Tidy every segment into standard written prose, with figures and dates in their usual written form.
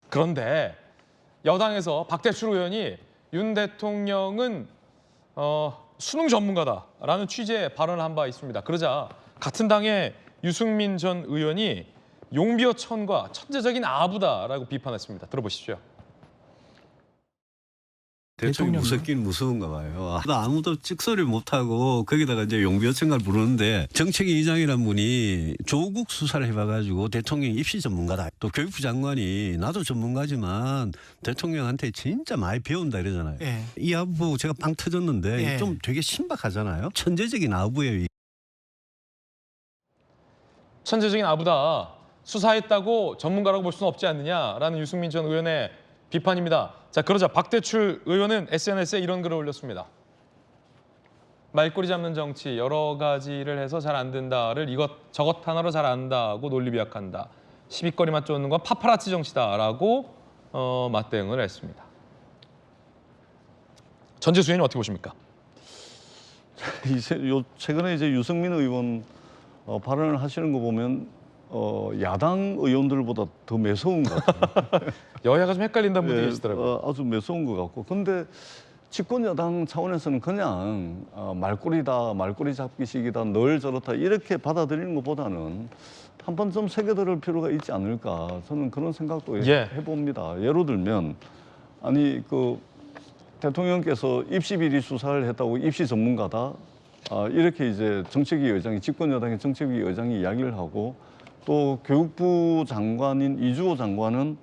그런데 여당에서 박대출 의원이 윤 대통령은 수능 전문가다라는 취지의 발언을 한 바 있습니다. 그러자 같은 당의 유승민 전 의원이 용비어천과 천재적인 아부다라고 비판했습니다. 들어보십시오. 대통령이 무섭긴 무서운가 봐요. 아무도 찍소리를 못하고 거기다가 이제 용비어천가를 부르는데 정책위 의장이란 분이 조국 수사를 해봐가지고 대통령 입시 전문가다. 또 교육부 장관이 나도 전문가지만 대통령한테 진짜 많이 배운다 이러잖아요. 예. 이 아부 제가 빵 터졌는데 예. 좀 되게 신박하잖아요. 천재적인 아부예요. 천재적인 아부다. 수사했다고 전문가라고 볼 수는 없지 않느냐라는 유승민 전 의원의 비판입니다. 자, 그러자 박대출 의원은 SNS에 이런 글을 올렸습니다. 말꼬리 잡는 정치, 여러 가지를 해서 잘 안 된다를 이것저것 하나로 잘 안다고 논리 비약한다. 시비거리만 쫓는 건 파파라치 정치다라고 맞대응을 했습니다. 전재수 의원님 어떻게 보십니까? 최근에 이제 유승민 의원 발언을 하시는 거 보면 야당 의원들보다 더 매서운 것 같아요. 여야가 좀 헷갈린다는 분들이 계시더라고요. 아주 매서운 것 같고. 근데 집권 여당 차원에서는 그냥 말꼬리다, 말꼬리 잡기식이다, 늘 저렇다 이렇게 받아들이는 것보다는 한 번 좀 새겨들을 필요가 있지 않을까. 저는 그런 생각도 해봅니다. 예를 들면 아니 그 대통령께서 입시 비리 수사를 했다고 입시 전문가다. 이렇게 이제 정책위 의장이 집권 여당의 정책위 의장이 이야기를 하고 또 교육부 장관인 이주호 장관은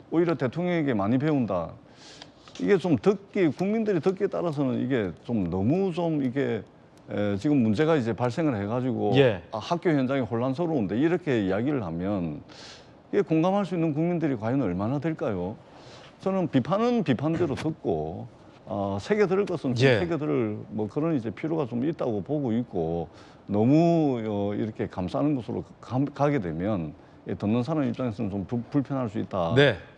오히려 대통령에게 많이 배운다. 이게 좀 국민들이 듣기에 따라서는 이게 좀 너무 좀 이게 지금 문제가 이제 발생을 해가지고 학교 현장이 혼란스러운데 이렇게 이야기를 하면 이게 공감할 수 있는 국민들이 과연 얼마나 될까요? 저는 비판은 비판대로 듣고 새겨들을 것은 새겨들을 뭐 그런 이제 필요가 좀 있다고 보고 있고 너무 이렇게 감싸는 것으로 가게 되면 듣는 사람 입장에서는 좀 불편할 수 있다.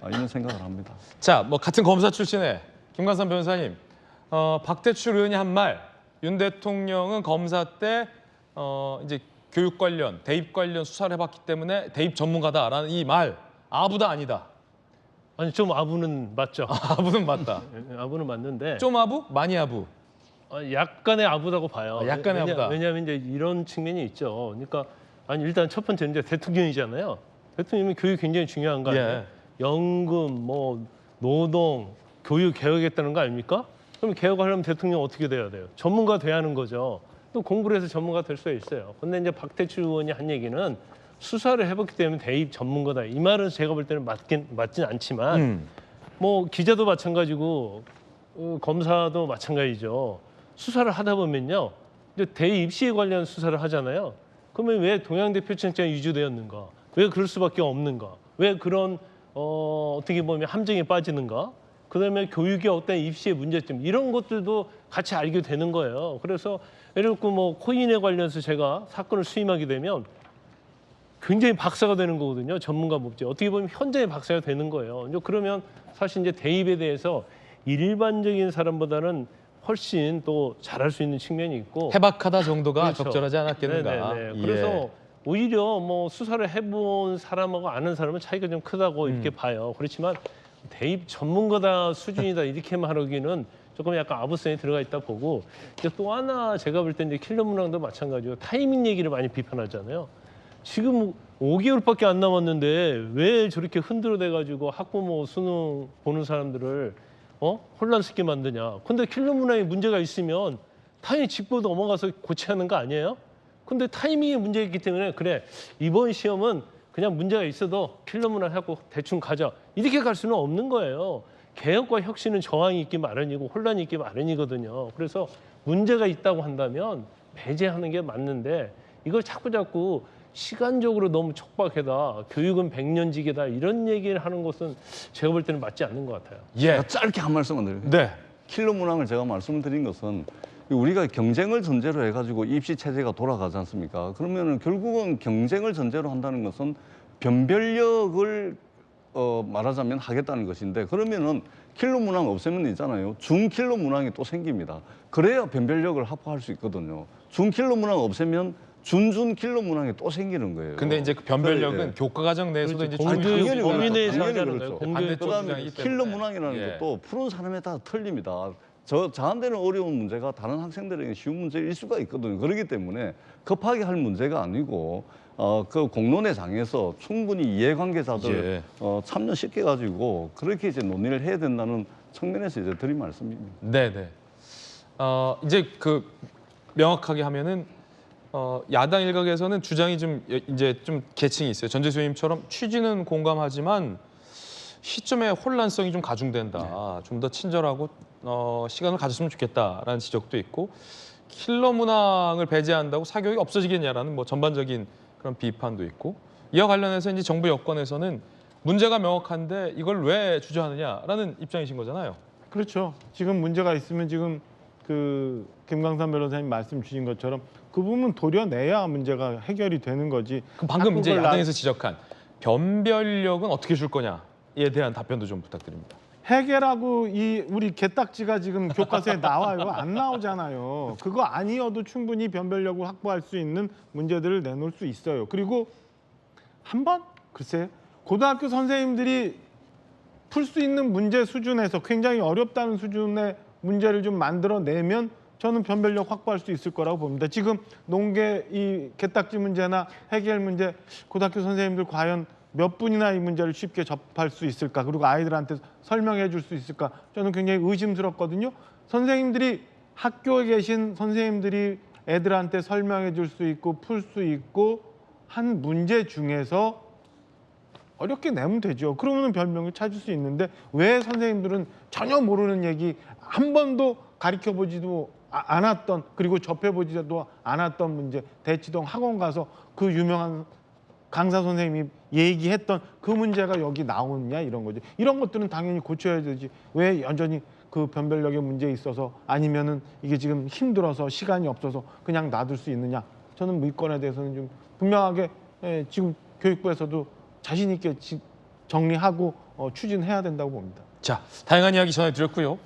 이런 생각을 합니다. 자, 뭐 같은 검사 출신의 김관삼 변호사님, 박대출 의원이 한 말, 윤 대통령은 검사 때 이제 교육 관련, 대입 관련 수사를 해봤기 때문에 대입 전문가다라는 이 말, 아부다 아니다. 아니 좀 아부는 맞죠. 아부는 맞다. 아부는 맞는데 좀 아부? 많이 아부? 약간의 아부다고 봐요. 약간의 아부다. 왜냐하면 이제 이런 측면이 있죠. 그러니까 아니 일단 첫 번째는 이제 대통령이잖아요. 대통령은 교육 굉장히 중요한 거 아니에요? 연금, 뭐 노동, 교육 개혁했다는 거 아닙니까? 그럼 개혁하려면 대통령 어떻게 돼야 돼요? 전문가 돼야 하는 거죠. 또 공부를 해서 전문가 될 수가 있어요. 근데 이제 박대출 의원이 한 얘기는 수사를 해봤기 때문에 대입 전문가다. 이 말은 제가 볼 때는 맞진 않지만 뭐 기자도 마찬가지고 검사도 마찬가지죠. 수사를 하다 보면요. 이제 대입 입시에 관련 수사를 하잖아요. 그러면 왜 동양대표청장이 유주되었는가? 왜 그럴 수밖에 없는가? 왜 그런 어떻게 보면 함정에 빠지는가? 그다음에 교육의 어떤 입시의 문제점 이런 것들도 같이 알게 되는 거예요. 그래서 예를 들고 뭐 코인에 관련해서 제가 사건을 수임하게 되면 굉장히 박사가 되는 거거든요. 전문가 목적. 어떻게 보면 현장의 박사가 되는 거예요. 이제 그러면 사실 이제 대입에 대해서 일반적인 사람보다는 훨씬 또 잘할 수 있는 측면이 있고 해박하다 정도가 적절하지 않았겠는가. 그래서 오히려 뭐 수사를 해본 사람하고 아는 사람은 차이가 좀 크다고 이렇게 봐요. 그렇지만 대입 전문가다 수준이다 이렇게 말하기는 조금 약간 아부성이 들어가 있다 보고 이제 또 하나 제가 볼 때 이제 킬러 문항도 마찬가지고 타이밍 얘기를 많이 비판하잖아요. 지금 5개월밖에 안 남았는데 왜 저렇게 흔들어대가지고 학부모 수능 보는 사람들을 혼란스럽게 만드냐. 근데 킬러 문항에 문제가 있으면 당연히 짚고 넘어가서 고쳐야 하는 거 아니에요? 근데 타이밍에 문제가 있기 때문에 그래 이번 시험은 그냥 문제가 있어도 킬러 문항 하고 대충 가자. 이렇게 갈 수는 없는 거예요. 개혁과 혁신은 저항이 있기 마련이고 혼란이 있기 마련이거든요. 그래서 문제가 있다고 한다면 배제하는 게 맞는데 이걸 자꾸 시간적으로 너무 촉박하다. 교육은 백년지기다. 이런 얘기를 하는 것은 제가 볼 때는 맞지 않는 것 같아요. 제가 짧게 한 말씀만 드릴게요. 킬러 문항을 제가 말씀을 드린 것은 우리가 경쟁을 전제로 해가지고 입시 체제가 돌아가지 않습니까? 그러면은 결국은 경쟁을 전제로 한다는 것은 변별력을 말하자면 하겠다는 것인데 그러면은 킬러 문항 없애면 되잖아요. 중킬러 문항이 또 생깁니다. 그래야 변별력을 확보할 수 있거든요. 중킬러 문항 없애면 준준 킬러 문항이 또 생기는 거예요. 근데 이제 그 변별력은 그래, 예. 교과 과정 내에서도 그렇죠. 이제 공교육, 충분히 당연히 범위 그렇죠. 내에서 당연히 하자는 그렇죠. 거예요. 공교육 반대쪽 그다음에 주장이기 킬러 때문에. 문항이라는 예. 것도 푸는 사람에 따라 틀립니다. 저한테는 어려운 문제가 다른 학생들에게 쉬운 문제일 수가 있거든요. 그렇기 때문에 급하게 할 문제가 아니고 그 공론의 장에서 충분히 이해관계자들 예. 참여시켜 가지고 그렇게 이제 논의를 해야 된다는 측면에서 이제 드린 말씀입니다. 네네. 이제 그 명확하게 하면은 야당 일각에서는 주장이 좀 이제 좀 계층이 있어요. 전재수 의원님처럼 취지는 공감하지만 시점에 혼란성이 좀 가중된다. 좀 더 친절하고 시간을 가졌으면 좋겠다라는 지적도 있고 킬러 문항을 배제한다고 사교육이 없어지겠냐라는 뭐 전반적인 그런 비판도 있고 이와 관련해서 이제 정부 여권에서는 문제가 명확한데 이걸 왜 주저하느냐라는 입장이신 거잖아요. 그렇죠. 지금 문제가 있으면 지금 그 김광삼 변호사님 말씀 주신 것처럼 그 부분 도려내야 문제가 해결이 되는 거지. 그럼 방금 이제 학국을 야당에서 지적한 변별력은 어떻게 줄 거냐에 대한 답변도 좀 부탁드립니다. 해결하고 이 우리 개딱지가 지금 교과서에 나와요. 안 나오잖아요. 그거 아니어도 충분히 변별력을 확보할 수 있는 문제들을 내놓을 수 있어요. 그리고 한번 글쎄 고등학교 선생님들이 풀 수 있는 문제 수준에서 굉장히 어렵다는 수준의 문제를 좀 만들어내면 저는 변별력 확보할 수 있을 거라고 봅니다. 지금 농계 이 개딱지 문제나 해결 문제 고등학교 선생님들 과연 몇 분이나 이 문제를 쉽게 접할 수 있을까? 그리고 아이들한테 설명해 줄 수 있을까? 저는 굉장히 의심스럽거든요. 선생님들이 학교에 계신 선생님들이 애들한테 설명해 줄 수 있고 풀 수 있고 한 문제 중에서 어렵게 내면 되죠. 그러면 변명을 찾을 수 있는데 왜 선생님들은 전혀 모르는 얘기 한 번도 가르쳐보지도 않았던 그리고 접해보지도 않았던 문제 대치동 학원 가서 그 유명한 강사 선생님이 얘기했던 그 문제가 여기 나오느냐 이런 거죠. 이런 것들은 당연히 고쳐야 되지. 왜 여전히 그 변별력의 문제에 있어서 아니면은 이게 지금 힘들어서 시간이 없어서 그냥 놔둘 수 있느냐. 저는 물건에 대해서는 좀 분명하게 지금 교육부에서도 자신 있게 정리하고 추진해야 된다고 봅니다. 자, 다양한 이야기 전해드렸고요.